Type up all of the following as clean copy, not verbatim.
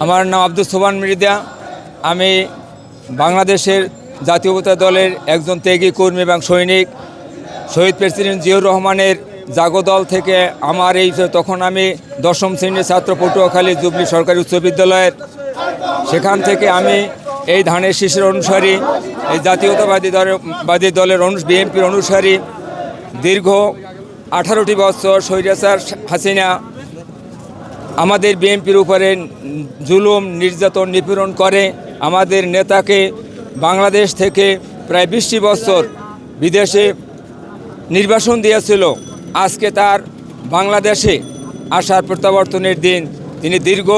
আমার নাম আব্দুল সোবহান মৃধা। আমি বাংলাদেশের জাতীয়তা দলের একজন ত্যাগী কর্মী এবং সৈনিক। শহীদ প্রেসিডেন্ট জিয়াউর রহমানের জাগো দল থেকে আমার তখন আমি 10ম শ্রেণীর ছাত্র, পটুয়াখালী জুবলি সরকারি উচ্চ বিদ্যালয়ের। সেখান থেকে আমি এই ধানের শীষের অনুসারী, এই জাতীয়তাবাদী দলের বিএনপির অনুসারী। দীর্ঘ 18টি বছর স্বৈরাচার হাসিনা আমাদের বিএনপির উপরে জুলুম, নির্যাতন, নিপীড়ন করে আমাদের নেতাকে বাংলাদেশ থেকে প্রায় 20টি বছর বিদেশে নির্বাসন দিয়েছিল। আজকে তার বাংলাদেশে আসার প্রত্যাবর্তনের দিন। তিনি দীর্ঘ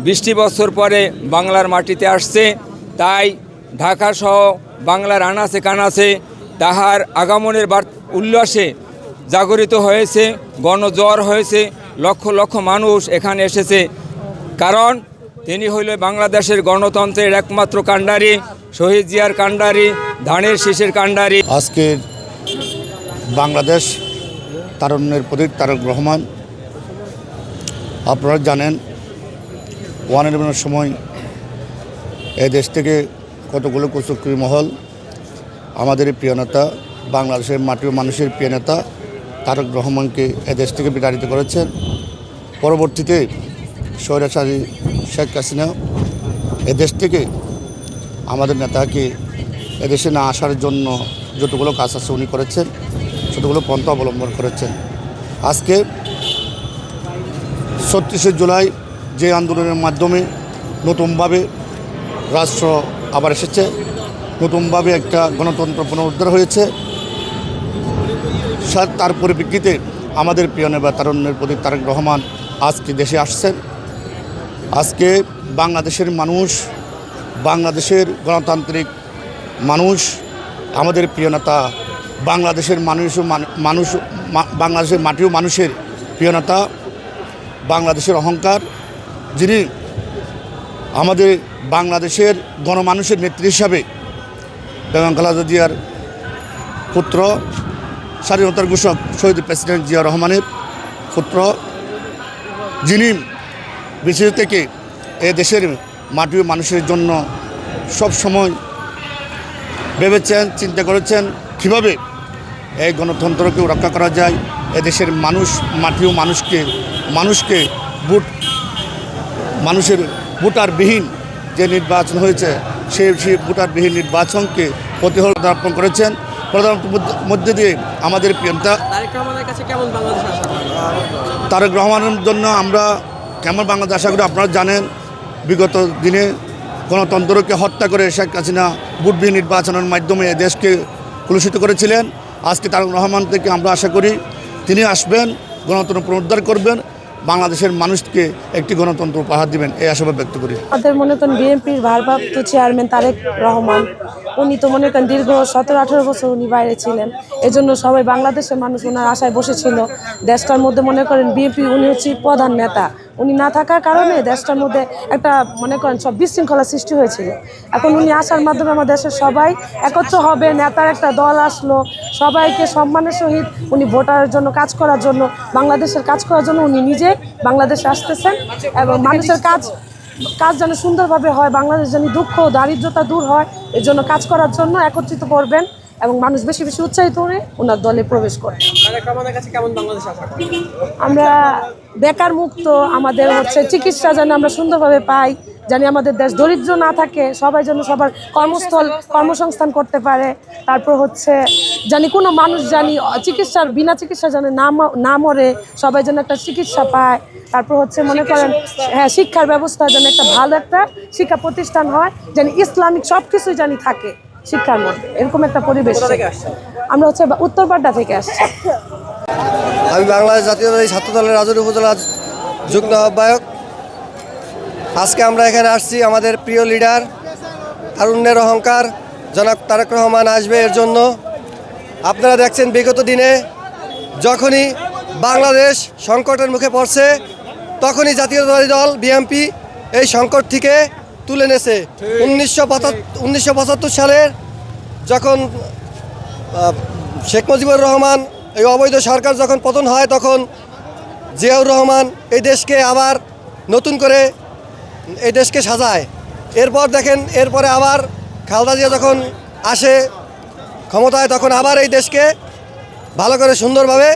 20টি বছর পরে বাংলার মাটিতে আসছে। তাই ঢাকাসহ বাংলার আনাচে কানাচে তাহার আগমনের উল্লাসে জাগরিত হয়েছে, গণজ্বর হয়েছে। লক্ষ লক্ষ মানুষ এখানে এসেছে, কারণ তিনি হইল বাংলাদেশের গণতন্ত্রের একমাত্র কাণ্ডারি, শহীদ জিয়ার কাণ্ডারি, ধানের শীষের কাণ্ডারি। আজকের বাংলাদেশ তারুণ্যের প্রতীক তারেক রহমান। আপনারা জানেন, ওয়ানের সময় এই দেশ থেকে কতগুলো কুচক্রী মহল আমাদের প্রিয় নেতা, বাংলাদেশের মাটির মানুষের প্রিয় নেতা তারেক রহমানকে এদেশ থেকে বিতাড়িত করেছেন। পরবর্তীতে স্বৈরাচারী শেখ হাসিনা এদেশ থেকে আমাদের নেতাকে এদেশে না আসার জন্য যতগুলো কাজ আছে উনি করেছেন, যতগুলো পন্থা অবলম্বন করেছেন। আজকে 36শে জুলাই যে আন্দোলনের মাধ্যমে নতুনভাবে রাষ্ট্র আবার এসেছে, নতুনভাবে একটা গণতন্ত্র পুনরুদ্ধার হয়েছে, তার পরিপ্রেক্ষিতে আমাদের প্রিয় নেতা তারুণ্যের প্রতীক তারেক রহমান আজকে দেশে আসছেন। আজকে বাংলাদেশের মানুষ, বাংলাদেশের গণতান্ত্রিক মানুষ, আমাদের প্রিয় নেতা, বাংলাদেশের বাংলাদেশের মাটিও মানুষের প্রিয় নেতা, বাংলাদেশের অহংকার, যিনি আমাদের বাংলাদেশের গণমানুষের নেত্রী হিসাবে বেগম খালেদা জিয়ার পুত্র, স্বাধীনতার ঘোষক শহীদ প্রেসিডেন্ট জিয়া রহমানের পুত্র, যিনি বিশেষ থেকে এ দেশের মাটি ও মানুষের জন্য সব সময় ভেবেছেন, চিন্তা করেছেন কীভাবে এই গণতন্ত্রকে রক্ষা করা যায়। এদেশের মানুষ, মাটি ও মানুষকে মানুষের ভোটারবিহীন যে নির্বাচন হয়েছে সেই ভোটারবিহীন নির্বাচনকে প্রতিহত করেছেন। প্রধানমন্ত্রীর মধ্যে দিয়ে আমাদের প্রিয়তা তারেক রহমানের জন্য আমরা কেমন বাংলাদেশ আশা করি। আপনারা জানেন, বিগত দিনে গণতন্ত্রকে হত্যা করে শেখ হাসিনা ভোটবিহীন নির্বাচনের মাধ্যমে দেশকে কলুষিত করেছিলেন। আজকে তারেক রহমান থেকে আমরা আশা করি তিনি আসবেন, গণতন্ত্র পুনরুদ্ধার করবেন, বাংলাদেশের মানুষকে একটি গণতন্ত্র উপহার দিবেন, এই আশাবাদ ব্যক্ত করি। আমাদের মনে করেন বিএনপির ভারপ্রাপ্ত চেয়ারম্যান তারেক রহমান, উনি তো মনে করেন দীর্ঘ 17-18 বছর উনি বাইরে ছিলেন। এজন্য সবাই বাংলাদেশের মানুষ ওনার আশায় বসেছিল। দেশটার মধ্যে মনে করেন বিএনপি উনি হচ্ছে প্রধান নেতা, উনি না থাকার কারণে দেশটার মধ্যে একটা মনে করেন সব বিশৃঙ্খলা সৃষ্টি হয়েছিল। এখন উনি আসার মাধ্যমে আমার দেশের সবাই একত্র হবে, নেতার একটা দল আসলো, সবাইকে সম্মানের সহিত উনি ভোটারের জন্য কাজ করার জন্য, বাংলাদেশের কাজ করার জন্য উনি নিজে বাংলাদেশে আসতেছেন এবং মানুষের কাজ যেন সুন্দরভাবে হয়, বাংলাদেশ যেন দুঃখ দারিদ্রতা দূর হয়, এর জন্য কাজ করার জন্য একত্রিত করবেন এবং মানুষ বেশি বেশি উৎসাহিত হয়ে ওনার দলে প্রবেশ করে। আমরা বেকার মুক্ত, আমাদের হচ্ছে চিকিৎসা যেন আমরা সুন্দরভাবে পাই, জানি আমাদের দেশ দরিদ্র না থাকে, সবাই যেন সবার কর্মসংস্থান করতে পারে। তারপর হচ্ছে জানি কোনো মানুষ জানি বিনা চিকিৎসা যেন না মরে, সবাই যেন একটা চিকিৎসা পায়। তারপর হচ্ছে মনে করেন শিক্ষার ব্যবস্থা যেন একটা ভালো একটা শিক্ষা প্রতিষ্ঠান হয়, যেন ইসলামিক সব কিছুই জানি থাকে শিক্ষার মধ্যে, এরকম একটা পরিবেশ। আমরা হচ্ছে উত্তরপাড্ডা থেকে আসছি। আমি বাংলাদেশ জাতীয়তাবাদী ছাত্র দলের রাজৌরি উপজেলা যুগ্ম আহ্বায়ক। আজকে আমরা এখানে আসছি আমাদের প্রিয় লিডার, তারুণ্যের অহংকার জনাব তারেক রহমান আসবে এর জন্য। আপনারা দেখছেন বিগত দিনে যখনই বাংলাদেশ সংকটের মুখে পড়ছে, তখনই জাতীয়তাবাদী দল বিএনপি এই সংকট থেকে তুলে নেছে। 1975 সালের যখন শেখ মুজিবুর রহমান এই অবৈধ সরকার যখন পতন হয়, তখন জিয়াউর রহমান এই দেশকে আবার নতুন করে এই দেশকে সাজায়। এরপর দেখেন, এরপরে আবার খালেদা জিয়া যখন আসে ক্ষমতায়, তখন আবার এই দেশকে ভালো করে সুন্দরভাবে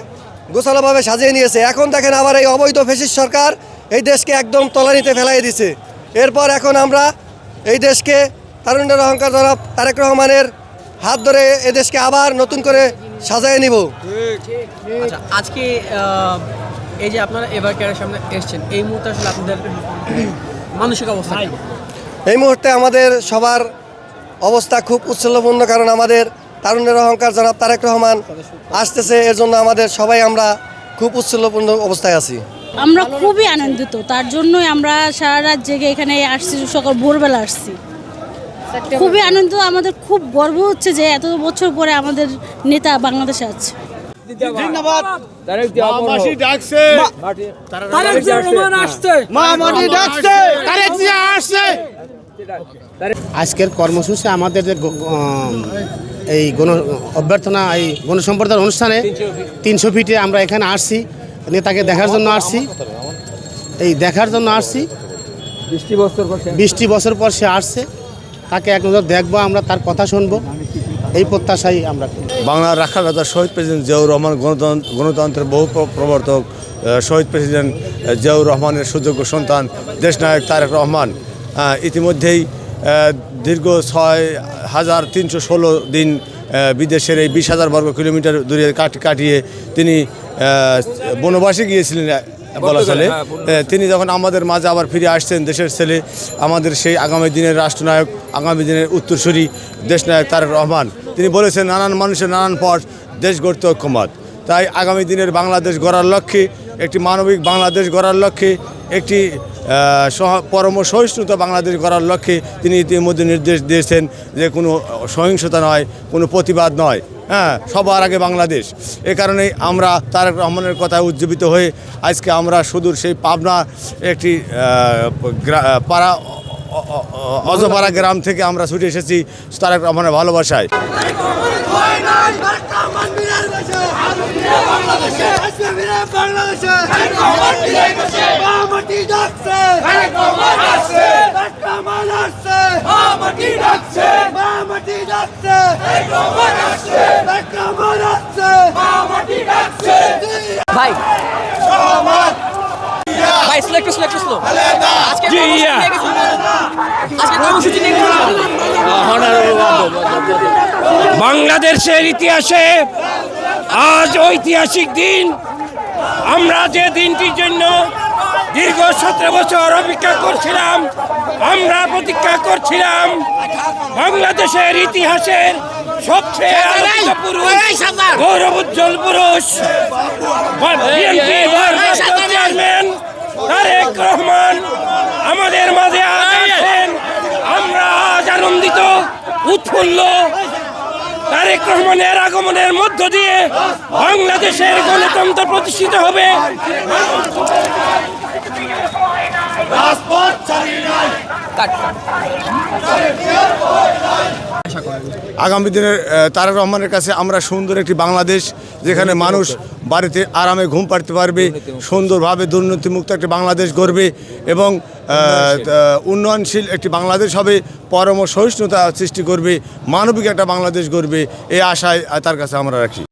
গোছালোভাবে সাজিয়ে নিয়েছে। এখন দেখেন আবার এই অবৈধ ফ্যাসিস্ট সরকার এই দেশকে একদম তলানিতে ফেলাই দিছে। এরপর এখন আমরা এই দেশকে তারুণ্যের অহংকার জনাব তারেক রহমানের হাত ধরে এ দেশকে আবার নতুন করে সাজিয়ে নিব। আচ্ছা, আজকে এই যে আপনারা এবার ক্যারের সামনে এসেছেন, এই মুহূর্তে আসলে আপনাদের মানসিক অবস্থা কি? এই মুহূর্তে আমাদের সবার অবস্থা খুব উৎসল্লপূর্ণ, কারণ আমাদের তারুণ্যের অহংকার জনাব তারেক রহমান আসতেছে। এর জন্য আমাদের সবাই আমরা খুব উৎসল্লপূর্ণ অবস্থায় আছি। আমরা খুবই আনন্দিত, তার জন্যই আমরা সারা রাত জেগে এখানে আসছি, সকাল ভোরবেলা আসছি। খুবই আনন্দ, আমাদের খুব গর্ব হচ্ছে যে এত বছর পরে আমাদের নেতা বাংলাদেশে আছে। ধন্যবাদ। তারেক জিয়া অমর হোক। মাসি ডাকছে, তারেক জিয়া রহমান আসছে। মা মাটি ডাকছে, তারেক জিয়া আসছে। আজকের কর্মসূচি আমাদের যে এই অভ্যর্থনা, এই গণসম্প্রদায়ের অনুষ্ঠানে 300 ফিটে আমরা এখানে আসছি, নেতাকে দেখার জন্য আসছি। এই দেখার জন্য আসছি, 20 বছর পর সে আসছে, তাকে এক নজর দেখবো, আমরা তার কথা শুনবো, এই প্রত্যাশাই আমরা। বাংলার রাখাল রাজা শহীদ প্রেসিডেন্ট জিয়াউর রহমান, গণতন্ত্রের বহু প্রবর্তক শহীদ প্রেসিডেন্ট জিয়াউর রহমানের সুযোগ্য সন্তান দেশনায়ক তারেক রহমান ইতিমধ্যেই দীর্ঘ 6,316 দিন বিদেশের এই 20,000 বর্গ কিলোমিটার দূরে কাটিয়ে তিনি বনবাসে গিয়েছিলেন বলা চলে। তিনি যখন আমাদের মাঝে আবার ফিরে আসছেন, দেশের ছেলে, আমাদের সেই আগামী দিনের রাষ্ট্রনায়ক, আগামী দিনের উত্তরসূরি দেশনায়ক তারেক রহমান, তিনি বলেছেন নানান মানুষের নানান পথ, দেশ গড়তে ঐক্যমত। তাই আগামী দিনের বাংলাদেশ গড়ার লক্ষ্যে, একটি মানবিক বাংলাদেশ গড়ার লক্ষ্যে, একটি পরম সহিষ্ণুতা বাংলাদেশ গড়ার লক্ষ্যে তিনি ইতিমধ্যে নির্দেশ দিয়েছেন যে কোনো সহিংসতা নয়, কোনো প্রতিবাদ নয়, হ্যাঁ, সবার আগে বাংলাদেশ। এ কারণেই আমরা তারেক রহমানের কথায় উজ্জীবিত হয়ে আজকে আমরা সুদূর সেই পাবনা একটি পাড়া অজপাড়া গ্রাম থেকে আমরা ছুটে এসেছি তারেক রহমানের ভালোবাসায়। ভাই ভাই স্লো, একটু স্লো। আজকে কর্মসূচি নিয়ে বাংলাদেশের ইতিহাসে আজ ঐতিহাসিক দিন। আমরা যে দিনটির জন্য দীর্ঘ 17 বছর অপেক্ষা করছিলাম, আমরা প্রতীক্ষা করছিলাম বাংলাদেশের ইতিহাসের সবচেয়ে আলোচিত পুরুষ, গৌরবোজ্জ্বল পুরুষ, বিএনপির ভারপ্রাপ্ত চেয়ারম্যান তারেক রহমান আমাদের মাঝে আজ আসেন। আমরা আজ আনন্দিত, উৎফুল্ল। তারেক রহমানের আগমনের মধ্য দিয়ে বাংলাদেশের গণতন্ত্র প্রতিষ্ঠিত হবে। আগামী দিনের তারেক রহমানের কাছে আমরা সুন্দর একটি বাংলাদেশ, যেখানে মানুষ বাড়িতে আরামে ঘুম পাড়তে পারবে, সুন্দরভাবে দুর্নীতিমুক্ত একটি বাংলাদেশ গড়বে এবং উন্নয়নশীল একটি বাংলাদেশ হবে, পরম সহিষ্ণুতা সৃষ্টি করবে, মানবিক একটা বাংলাদেশ গড়বে, এই আশায় তার কাছে আমরা রাখি।